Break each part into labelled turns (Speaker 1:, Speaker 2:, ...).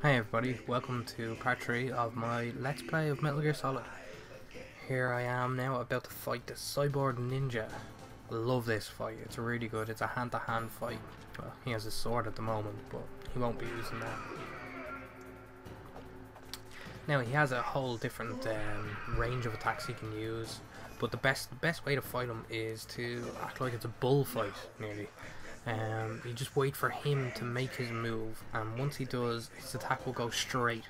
Speaker 1: Hi everybody, welcome to part 3 of my Let's Play of Metal Gear Solid. Here I am now about to fight the Cyborg Ninja. I love this fight, it's really good. It's a hand-to-hand fight. Well, he has a sword at the moment, but he won't be using that. Now he has a whole different range of attacks he can use, but the best way to fight him is to act like it's a bullfight, nearly. You just wait for him to make his move, and once he does, his attack will go straight.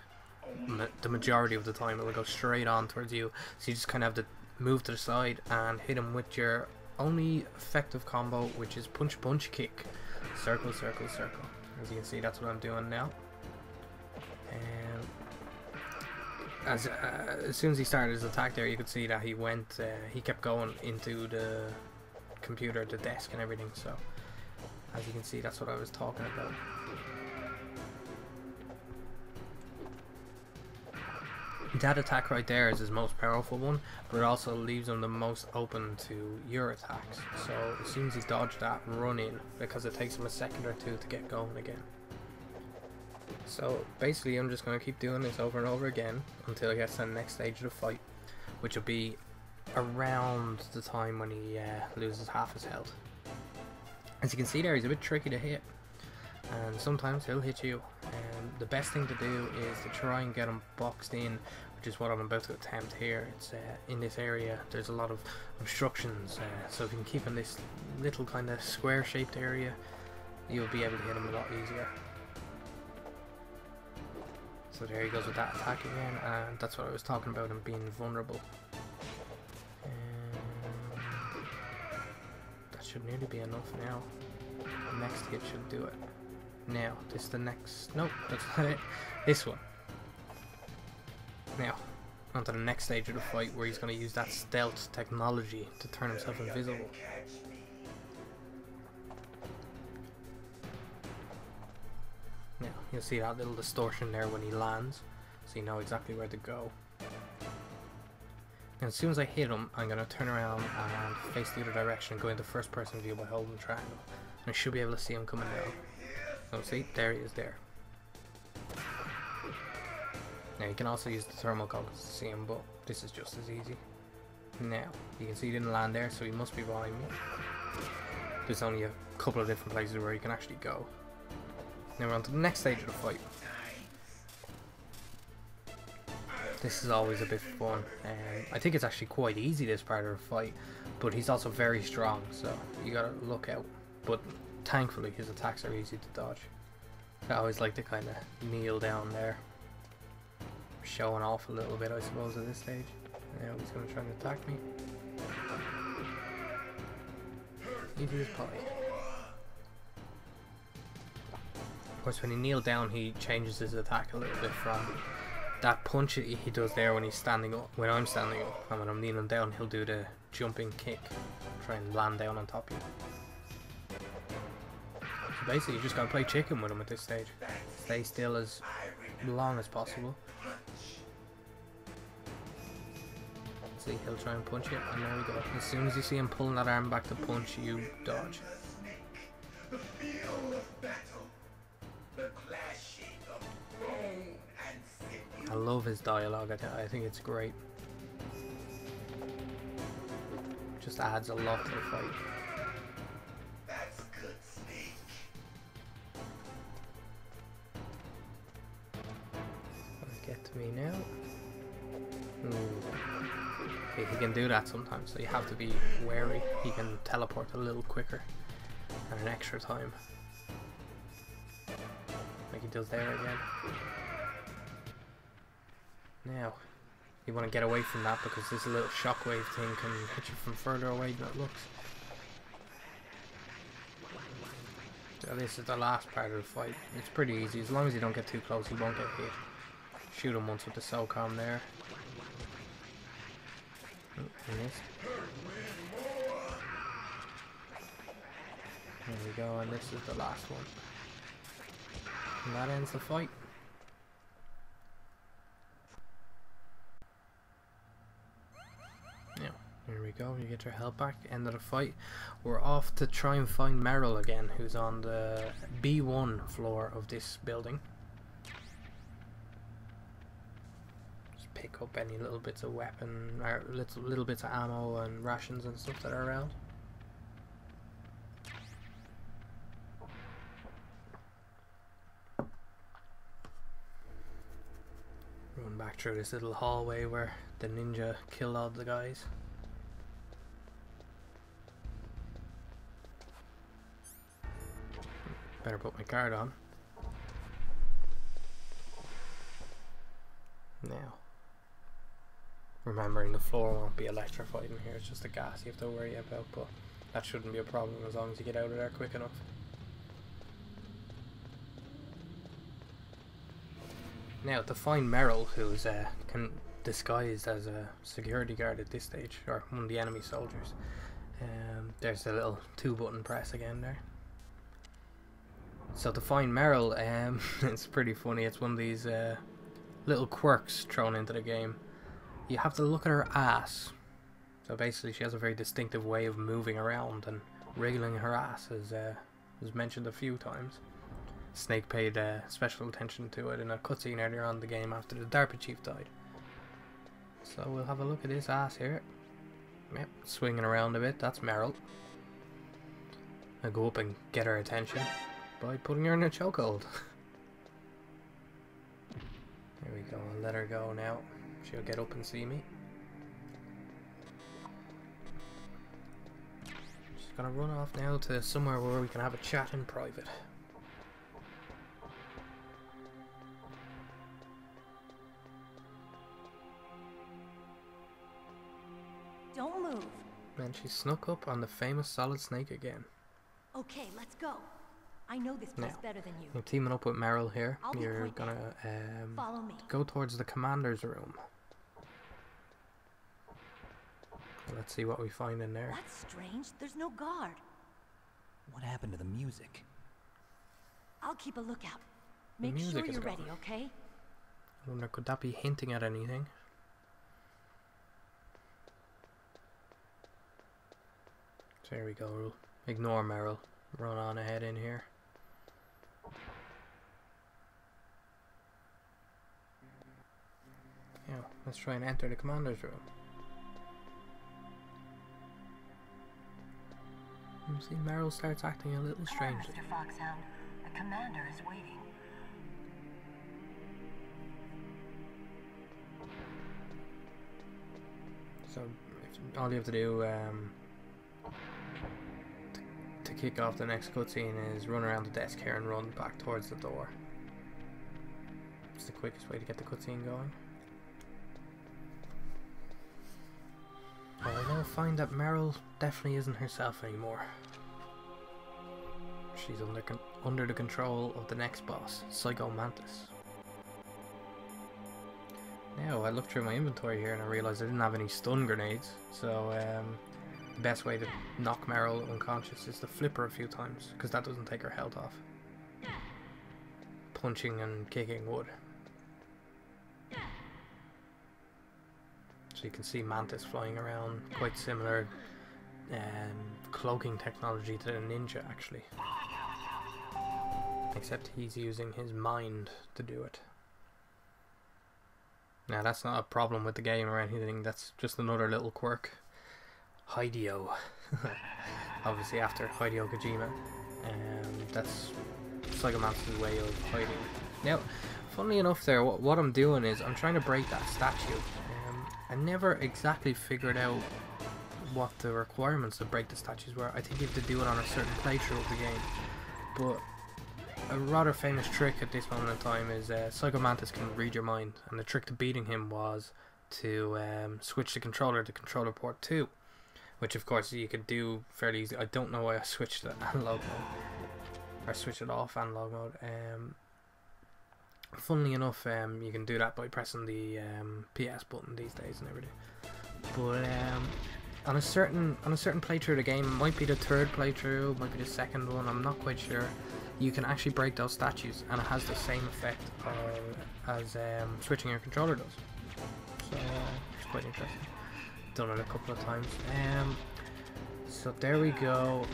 Speaker 1: The majority of the time it will go straight on towards you, so you just kind of have to move to the side and hit him with your only effective combo, which is punch punch kick. Circle, circle, circle. As you can see, that's what I'm doing now. As soon as he started his attack there, you could see that he kept going into the computer, the desk and everything, so as you can see, that's what I was talking about. That attack right there is his most powerful one, but it also leaves him the most open to your attacks. So as soon as he dodged that, run in, because it takes him a second or two to get going again. So basically I'm just going to keep doing this over and over again until he gets to the next stage of the fight, which will be around the time when he loses half his health. As you can see there, he's a bit tricky to hit, and sometimes he'll hit you, and the best thing to do is to try and get him boxed in, which is what I'm about to attempt here. It's in this area there's a lot of obstructions, so if you can keep in this little kind of square shaped area, you'll be able to hit him a lot easier. So there he goes with that attack again, and that's what I was talking about, him being vulnerable. Should nearly be enough now. The next hit should do it. Now, this is the next... Nope, that's not it. This one. Now, onto the next stage of the fight where he's going to use that stealth technology to turn himself invisible. Now, you'll see that little distortion there when he lands, so you know exactly where to go. And as soon as I hit him, I'm going to turn around and face the other direction and go into first person view by holding triangle. And I should be able to see him coming down. So see, there he is there. Now you can also use the thermal goggles to see him, but this is just as easy. Now, you can see he didn't land there, so he must be behind me. There's only a couple of different places where you can actually go. Now we're on to the next stage of the fight. This is always a bit fun. I think it's actually quite easy, this part of the fight, but he's also very strong, so you gotta look out. But thankfully his attacks are easy to dodge. I always like to kind of kneel down there, showing off a little bit I suppose at this stage. Now he's gonna try and attack me. Easy as pie. Of course when he kneels down he changes his attack a little bit from that punch he does there when he's standing up, when I'm standing up, and when I'm kneeling down he'll do the jumping kick, try and land down on top of you. So basically you just gotta play chicken with him at this stage. Stay still as long as possible. See, he'll try and punch you, and there we go. As soon as you see him pulling that arm back to punch, you dodge. I love his dialogue, I think it's great. Just adds a lot to the fight. Get to me now. Okay, he can do that sometimes, so you have to be wary. He can teleport a little quicker and an extra time. Like he does there again. Now, you want to get away from that because this little shockwave thing can hit you from further away than it looks. So this is the last part of the fight. It's pretty easy. As long as you don't get too close, you won't get hit. Shoot him once with the SOCOM there. Oh, I missed. There we go, and this is the last one. And that ends the fight. There we go, you get your health back, end of the fight. We're off to try and find Meryl again, who's on the B1 floor of this building. pick up any little bits of weapon, or little bits of ammo and rations and stuff that are around. Run back through this little hallway where the ninja killed all the guys. Better put my card on. Now, remembering the floor won't be electrified in here, it's just the gas you have to worry about, but that shouldn't be a problem as long as you get out of there quick enough. Now, to find Meryl, who's disguised as a security guard at this stage, or one of the enemy soldiers, there's the little 2-button press again there. So to find Meryl, it's pretty funny. It's one of these little quirks thrown into the game. You have to look at her ass. So basically she has a very distinctive way of moving around, and wriggling her ass is was mentioned a few times. Snake paid special attention to it in a cutscene earlier on in the game after the DARPA chief died. So we'll have a look at this ass here. Yep, swinging around a bit, that's Meryl. I'll go up and get her attention by putting her in a chokehold. There we go, I'll let her go now. She'll get up and see me. She's gonna run off now to somewhere where we can have a chat in private.
Speaker 2: Don't move.
Speaker 1: And she snuck up on the famous Solid Snake again.
Speaker 2: Okay, let's go. I know this place better than you.
Speaker 1: You're teaming up with Meryl here.
Speaker 2: I'll
Speaker 1: You're gonna
Speaker 2: follow me.
Speaker 1: go towards the commander's room. Let's see what we find in there.
Speaker 2: That's strange. There's no guard.
Speaker 3: What happened to the music?
Speaker 2: I'll keep a lookout. Make sure you're ready, okay?
Speaker 1: I wonder, could that be hinting at anything? So there we go. We'll ignore Meryl. Run on ahead in here. Yeah, let's try and enter the commander's room. You see, Meryl starts acting a little strangely.
Speaker 4: Mr. Foxhound, the commander is waiting.
Speaker 1: So, all you have to do to kick off the next cutscene is run around the desk here and run back towards the door. It's the quickest way to get the cutscene going. Well, I now find that Meryl definitely isn't herself anymore. She's under the control of the next boss, Psycho Mantis. Now, I looked through my inventory here and I realised I didn't have any stun grenades, so the best way to knock Meryl unconscious is to flip her a few times, because that doesn't take her health off. Punching and kicking would. So you can see Mantis flying around, quite similar cloaking technology to the ninja actually. Except he's using his mind to do it. Now that's not a problem with the game or anything, that's just another little quirk. Hideo. Obviously after Hideo Kojima. That's Psycho Mantis' way of hiding. Now, funnily enough there, what I'm doing is I'm trying to break that statue. I never exactly figured out what the requirements to break the statues were. I think you have to do it on a certain playthrough of the game. But a rather famous trick at this moment in time is Psycho Mantis can read your mind. And the trick to beating him was to switch the controller to controller port 2. Which of course you could do fairly easily. I don't know why I switched to analog mode. Or switched it off analog mode. Funnily enough, you can do that by pressing the PS button these days and everything. But on a certain playthrough of the game, it might be the third playthrough, might be the second one, I'm not quite sure. You can actually break those statues, and it has the same effect as switching your controller does. So it's quite interesting. Done it a couple of times. So there we go.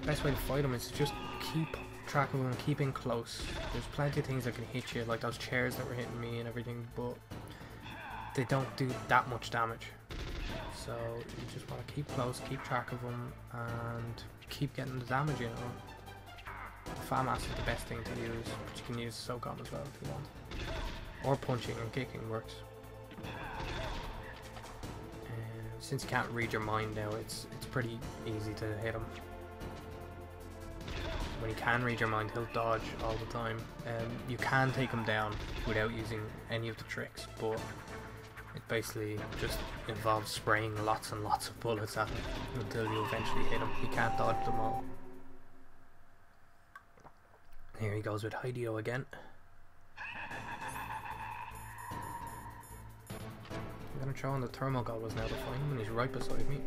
Speaker 1: Best way to fight them is to just keep track of them, keeping close. There's plenty of things that can hit you, like those chairs that were hitting me and everything, but they don't do that much damage. So you just want to keep close, keep track of them, and keep getting the damage in on them. FAMAS is the best thing to use, but you can use SOCOM as well if you want. Or punching and kicking works. Since you can't read your mind now, it's pretty easy to hit him. When he can read your mind, he'll dodge all the time. You can take him down without using any of the tricks, but it basically just involves spraying lots and lots of bullets at him until you eventually hit him. He can't dodge them all. Here he goes with Hideo again. I'm gonna throw on the thermal goggles now to find him, and he's right beside me.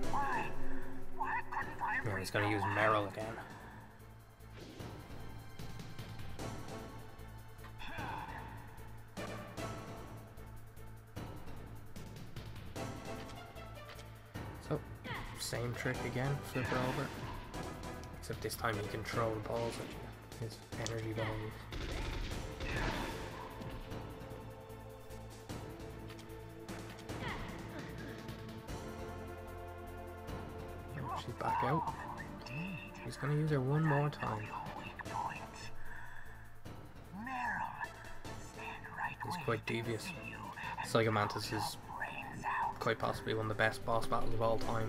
Speaker 1: Yeah, he's gonna use Meryl again. So, same trick again, flip her over. Except this time he can throw the balls at you. His energy balls. Oh, she's back out. He's gonna use her one more time. He's quite devious. Psycho Mantis is quite possibly one of the best boss battles of all time.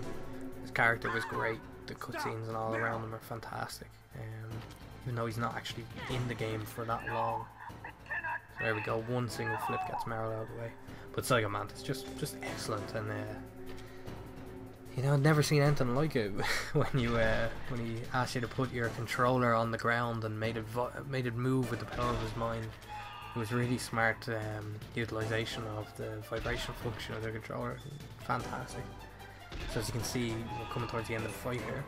Speaker 1: His character was great. The cutscenes and all around him are fantastic. Even though he's not actually in the game for that long. So there we go, one single flip gets Meryl out of the way. But Psycho Mantis just excellent, and you know, I've never seen anything like it. when he asked you to put your controller on the ground and made it move with the power of his mind. It was really smart utilization of the vibration function of the controller. Fantastic. So as you can see, we're coming towards the end of the fight here.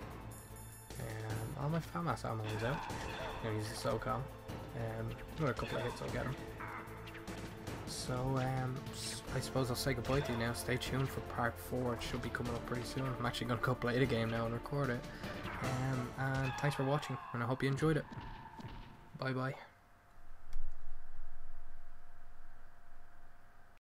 Speaker 1: All my FAMAS ammo is out. I'm going to use the SOCOM. Another couple of hits I'll get him. So I suppose I'll say goodbye to you now. Stay tuned for part 4. It should be coming up pretty soon. I'm actually going to go play the game now and record it. And thanks for watching, and I hope you enjoyed it. Bye bye.